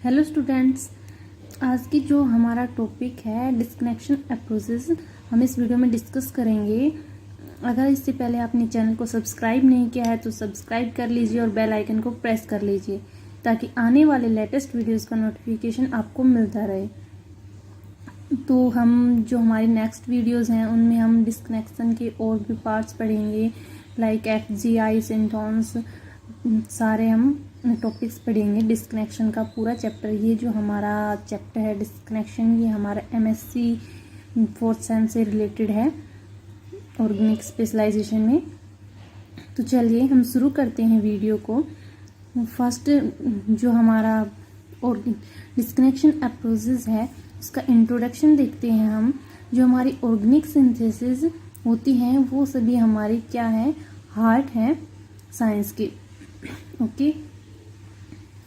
Hello students, आज की जो हमारा टॉपिक है डिस्कनेक्शन अप्रोचेस, हम इस वीडियो में डिस्कस करेंगे। अगर इससे पहले आपने चैनल को सब्सक्राइब नहीं किया है तो सब्सक्राइब कर लीजिए और बेल आइकन को प्रेस कर लीजिए ताकि आने वाले लेटेस्ट वीडियोस का नोटिफिकेशन आपको मिलता रहे। तो हम जो हमारी नेक्स्ट वीडियोस हैं उनमें हम डिस्कनेक्शन के और भी पार्ट्स पढ़ेंगे, लाइक FGI, सिंटॉन्स, सारे हम टॉपिक्स पढ़ेंगे। डिस्कनेक्शन का पूरा चैप्टर, ये जो हमारा चैप्टर है डिस्कनेक्शन, ये हमारा MSc 4th सेम से रिलेटेड है ऑर्गेनिक स्पेशलाइजेशन में। तो चलिए हम शुरू करते हैं वीडियो को। फर्स्ट जो हमारा डिस्कनेक्शन अप्रोचेस है उसका इंट्रोडक्शन देखते हैं हम। जो हमारी ऑर्गेनिक सिंथेसिस होती हैं वो सभी हमारी क्या है, हार्ट है साइंस के। ओके,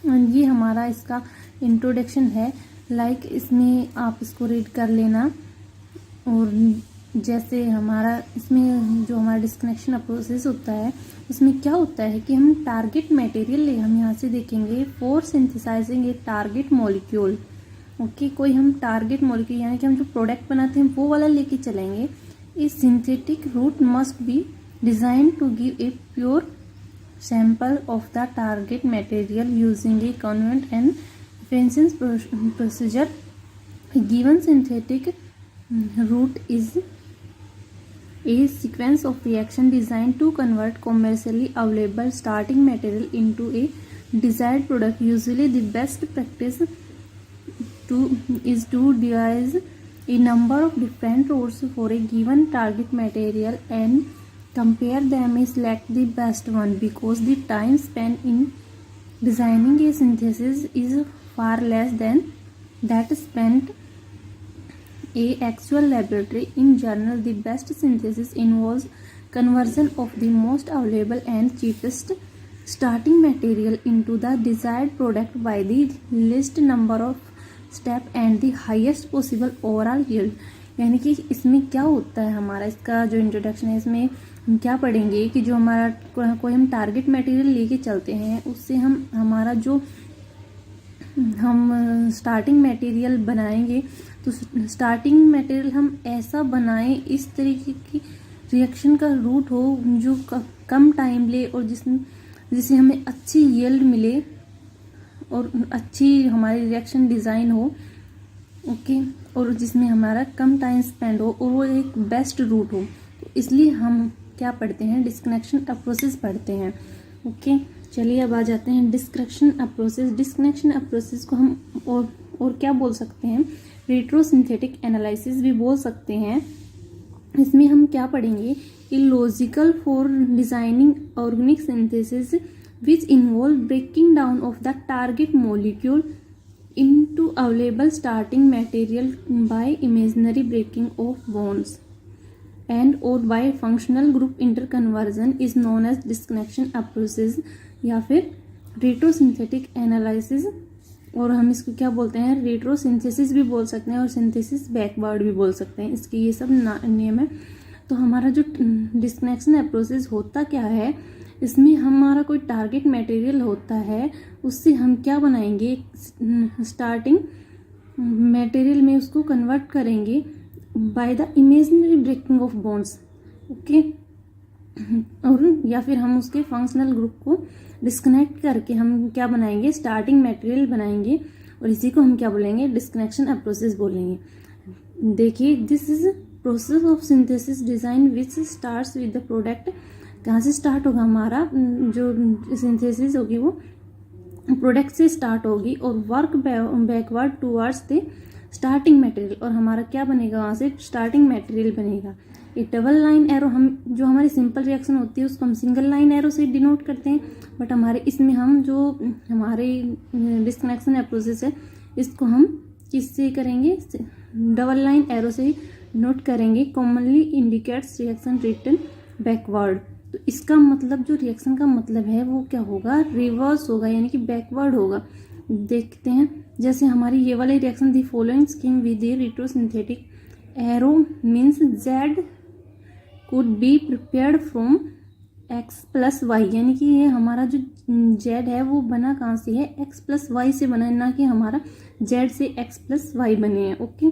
ये हमारा इसका इंट्रोडक्शन है, लाइक इसमें आप इसको रीड कर लेना। और जैसे हमारा इसमें जो हमारा डिस्कनेक्शन अप्रोचेस होता है उसमें क्या होता है कि हम टारगेट मटेरियल हम यहाँ से देखेंगे for synthesising A target molecule. Okay, कोई हम टारगेट मॉलिक्यूल यानी कि हम जो प्रोडक्ट बनाते हैं वो वाला लेके चलेंगे। A synthetic route must be design to give a pure sample of the target material using a convent and Fenton's procedure. A given synthetic route is a sequence of reaction designed to convert commercially available starting material into a desired product. Usually the best practice is to devise a number of different routes for a given target material and compare them and select the best one, because the time spent in designing a synthesis is far less than that spent a actual laboratory. In general, the best synthesis involves conversion of the most available and cheapest starting material into the desired product by the least number of step and the highest possible overall yield. यानी कि इसमें क्या होता है, हमारा इसका जो introduction है इसमें हम क्या पढ़ेंगे कि जो हमारा कोई हम टारगेट मटेरियल लेके चलते हैं उससे हम हमारा जो हम स्टार्टिंग मटेरियल बनाएंगे तो स्टार्टिंग मटेरियल हम ऐसा बनाएं इस तरीके की रिएक्शन का रूट हो जो कम टाइम ले और जिससे हमें अच्छी यील्ड मिले और अच्छी हमारी रिएक्शन डिज़ाइन हो। ओके, और जिसमें हमारा कम टाइम स्पेंड हो और वो एक बेस्ट रूट हो। तो इसलिए हम क्या पढ़ते हैं, डिस्कनेक्शन अप्रोचेस पढ़ते हैं। ओके, चलिए अब आ जाते हैं डिस्कनेक्शन अप्रोचेस। डिस्कनेक्शन अप्रोचेस को हम और क्या बोल सकते हैं, रेट्रोसिंथेटिक एनालिसिस भी बोल सकते हैं। इसमें हम क्या पढ़ेंगे, logical for designing organic synthesis which involve breaking down of the target molecule into available starting material by imaginary breaking of bonds and or by functional group interconversion is known as disconnection approaches या फिर retrosynthetic analysis. और हम इसको क्या बोलते हैं, retrosynthesis भी बोल सकते हैं और सिंथेसिस बैकवर्ड भी बोल सकते हैं। इसके ये सब नियम है। तो हमारा जो डिस्कनेक्शन अप्रोचेस होता क्या है, इसमें हमारा कोई टारगेट मटेरियल होता है उससे हम क्या बनाएंगे, स्टार्टिंग मटेरियल में उसको कन्वर्ट करेंगे by the imaginary breaking of bonds. Okay, और या फिर हम उसके फंक्शनल ग्रुप को डिस्कनेक्ट करके हम क्या बनाएंगे, स्टार्टिंग मटेरियल बनाएंगे और इसी को हम क्या बोलेंगे, डिस्कनेक्शन अप्रोचेस बोलेंगे। देखिए, this is process of synthesis design which starts with the product. कहाँ से स्टार्ट होगा, हमारा जो सिंथेसिस होगी वो प्रोडक्ट से स्टार्ट होगी और work backward towards the starting material. और हमारा क्या बनेगा, वहाँ से स्टार्टिंग मटेरियल बनेगा। एक डबल लाइन एरो, हम जो हमारी सिंपल रिएक्शन होती है उसको हम सिंगल लाइन एरो से डिनोट करते हैं, बट हमारे इसमें हम जो हमारे डिस्कनेक्शन अप्रोचेस है इसको हम किससे करेंगे, डबल लाइन एरो से नोट करेंगे। Commonly indicates reaction return backward. तो इसका मतलब जो रिएक्शन का मतलब है वो क्या होगा, रिवर्स होगा, यानी कि बैकवर्ड होगा। देखते हैं, जैसे हमारी ये वाली reaction the following scheme with the retrosynthetic arrow means Z could be prepared from x+y, यानी कि ये हमारा जो z है वो बना कहाँ से है, x+y से बना है, ना कि हमारा z से x+y बने हैं। ओके,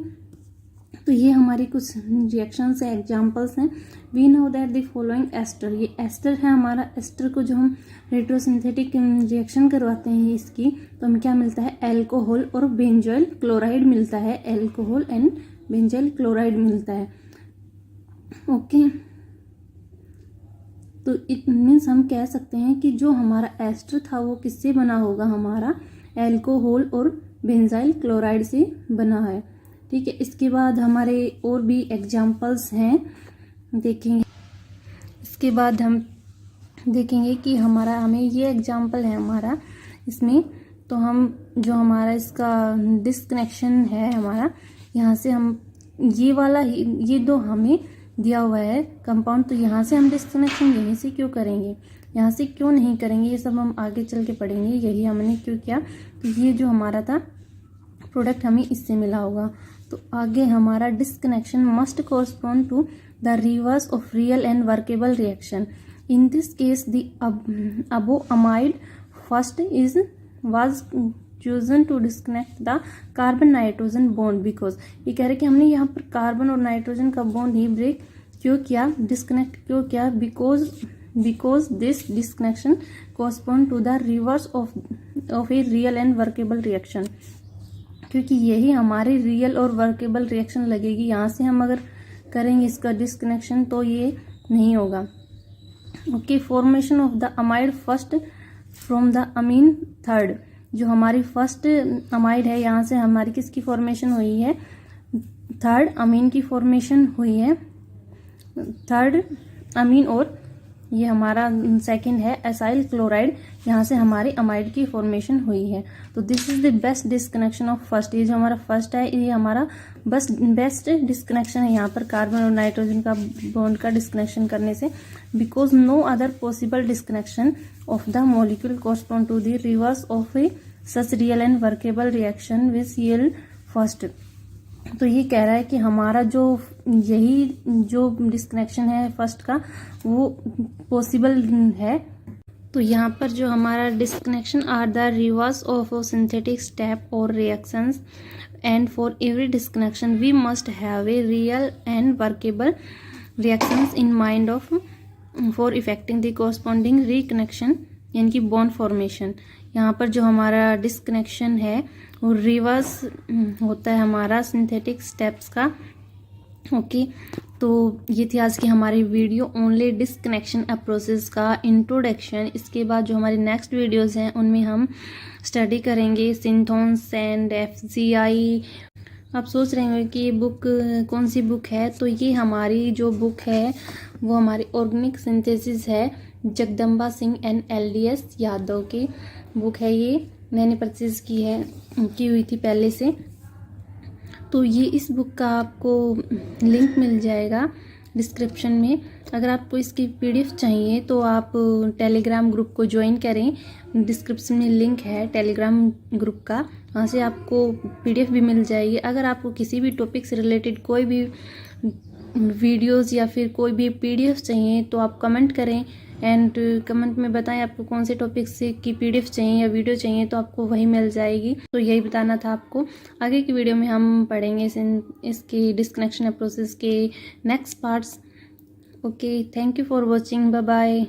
तो ये हमारी कुछ रिएक्शंस है, एग्जांपल्स हैं। We know that the following ester, ये एस्टर है हमारा। एस्टर को जो हम रेट्रोसिंथेटिक रिएक्शन करवाते हैं इसकी, तो हमें क्या मिलता है, एल्कोहल और बेंजोइल क्लोराइड मिलता है, एल्कोहल एंड बेंजोइल क्लोराइड मिलता है। ओके, तो इट मीन्स हम कह सकते हैं कि जो हमारा एस्टर था वो किससे बना होगा, हमारा एल्कोहल और बेंजाइल क्लोराइड से बना है। ठीक है, इसके बाद हमारे और भी एग्जाम्पल्स हैं, देखेंगे। इसके बाद हम देखेंगे कि हमें ये एग्जाम्पल है हमारा इसमें, तो हम जो हमारा इसका डिस्कनेक्शन है हमारा, यहाँ से हम ये वाला ये दो हमें दिया हुआ है कंपाउंड, तो यहाँ से हम डिस्कनेक्शन यहीं से क्यों करेंगे, यहाँ से क्यों नहीं करेंगे, ये सब हम आगे चल के पढ़ेंगे। यही हमने क्यों किया, तो ये जो हमारा था प्रोडक्ट हमें इससे मिला होगा। तो आगे हमारा disconnection must correspond to the reverse of real and workable reaction. In this case the above amide first was chosen to disconnect the carbon nitrogen bond, because ये कह रहे कि हमने यहाँ पर कार्बन और नाइट्रोजन का बॉन्ड ही ब्रेक क्यों किया, डिस्कनेक्ट क्यों किया, because this disconnection correspond to the reverse of a real and workable reaction, क्योंकि यही हमारे रियल और वर्केबल रिएक्शन लगेगी। यहाँ से हम अगर करेंगे इसका डिस्कनेक्शन तो ये नहीं होगा। Okay, formation of the amide first from the amine third, जो हमारी फर्स्ट अमाइड है यहाँ से हमारी किसकी फॉर्मेशन हुई है, थर्ड अमीन की फॉर्मेशन हुई है, थर्ड अमीन, और ये हमारा सेकंड है एसाइल क्लोराइड, यहाँ से हमारी अमाइड की फॉर्मेशन हुई है। तो this is the best disconnection of first, ये जो हमारा फर्स्ट है ये हमारा बेस्ट डिस्कनेक्शन है यहाँ पर कार्बन और नाइट्रोजन का बॉन्ड का डिस्कनेक्शन करने से, because no other possible disconnection of the molecule correspond to the reverse of a such real and workable reaction which yield first. तो ये कह रहा है कि हमारा जो यही जो डिस्कनेक्शन है फर्स्ट का वो पॉसिबल है। तो यहाँ पर जो हमारा disconnection are the reverse of synthetic step और reactions, and for every disconnection we must have a real and workable reactions in mind of for effecting the corresponding reconnection, यानी कि बॉन्ड फॉर्मेशन। यहाँ पर जो हमारा डिस्कनेक्शन है वो reverse होता है हमारा सिंथेटिक स्टेप्स का। ओके, तो ये थी आज की हमारी वीडियो ओनली डिस्कनेक्शन प्रोसेस का इंट्रोडक्शन। इसके बाद जो हमारी नेक्स्ट वीडियोस हैं उनमें हम स्टडी करेंगे सिंथोन्स एंड FCI। आप सोच रहे होंगे कि ये बुक कौन सी बुक है, तो ये हमारी जो बुक है वो हमारी ऑर्गेनिक सिंथेसिस है, जगदम्बा सिंह एंड LDS यादव की बुक है। ये मैंने परचेज की हुई थी पहले से। तो ये इस बुक का आपको लिंक मिल जाएगा डिस्क्रिप्शन में। अगर आपको इसकी PDF चाहिए तो आप टेलीग्राम ग्रुप को ज्वाइन करें, डिस्क्रिप्शन में लिंक है टेलीग्राम ग्रुप का, वहाँ से आपको PDF भी मिल जाएगी। अगर आपको किसी भी टॉपिक से रिलेटेड कोई भी वीडियोस या फिर कोई भी PDF चाहिए तो आप कमेंट करें एंड कमेंट में बताएं आपको कौन से टॉपिक से की PDF चाहिए या वीडियो चाहिए, तो आपको वही मिल जाएगी। तो यही बताना था आपको। आगे की वीडियो में हम पढ़ेंगे इसकी डिस्कनेक्शन प्रोसेस के next parts. Okay, thank you for watching, bye bye.